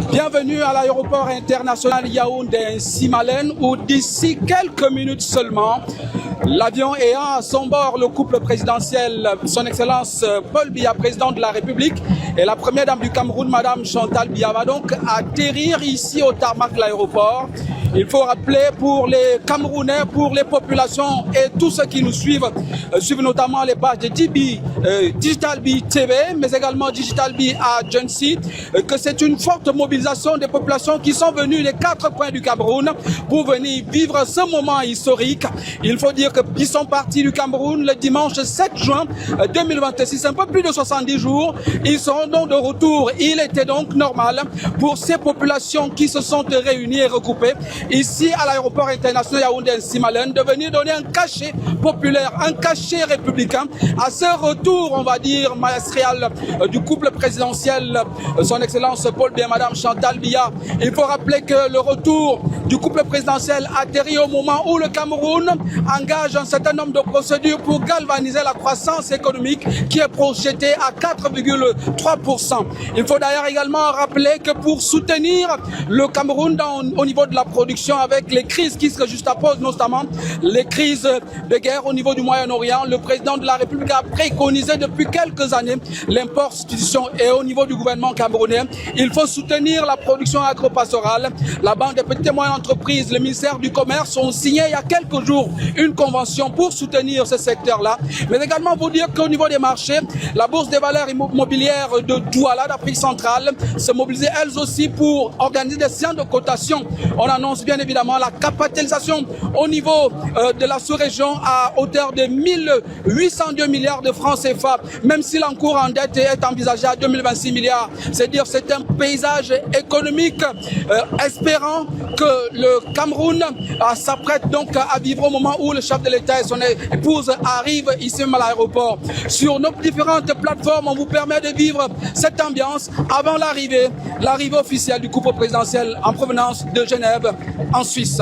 Bienvenue à l'aéroport international Yaoundé-Simalène où d'ici quelques minutes seulement, l'avion ayant à son bord le couple présidentiel, son Excellence Paul Biya, président de la République, et la première dame du Cameroun, Madame Chantal Biya, va donc atterrir ici au tarmac de l'aéroport. Il faut rappeler pour les Camerounais, pour les populations et tous ceux qui nous suivent, suivent notamment les pages de Digital Bee TV, mais également Digital Bee Agency, que c'est une forte mobilisation des populations qui sont venues des 4 coins du Cameroun pour venir vivre ce moment historique. Il faut dire qu'ils sont partis du Cameroun le dimanche 7 juin 2026, un peu plus de 70 jours. Ils seront donc de retour. Il était donc normal pour ces populations qui se sont réunies et regroupées ici à l'aéroport international Yaoundé-Simalène de venir donner un cachet populaire, un cachet républicain à ce retour, on va dire, maestrial du couple présidentiel, son Excellence Paul Biya, Madame Chantal Biya. Il faut rappeler que le retour du couple présidentiel atterrit au moment où le Cameroun engage un certain nombre de procédures pour galvaniser la croissance économique qui est projetée à 4,3%. Il faut d'ailleurs également rappeler que pour soutenir le Cameroun au niveau de la production avec les crises qui se juxtaposent, notamment les crises de guerre au niveau du Moyen-Orient, le président de la République a préconisé depuis quelques années l'import substitution et au niveau du gouvernement camerounais, il faut soutenir la production agro-pastorale. La Banque des petites et moyennes entreprises, le ministère du Commerce ont signé il y a quelques jours une convention pour soutenir ce secteur-là. Mais également vous dire qu'au niveau des marchés, la Bourse des valeurs immobilières de Douala d'Afrique centrale se mobilise elles aussi pour organiser des séances de cotation. On annonce bien évidemment la capitalisation au niveau de la sous-région à hauteur de 1802 milliards de francs CFA, même si l'encours en dette est envisagé à 2026 milliards. C'est-à-dire c'est un paysage économique espérant que le Cameroun s'apprête donc à vivre au moment où le chef de l'État et son épouse arrivent ici même à l'aéroport. Sur nos différentes plateformes, on vous permet de vivre cette ambiance avant l'arrivée officielle du couple présidentiel en provenance de Genève, en Suisse.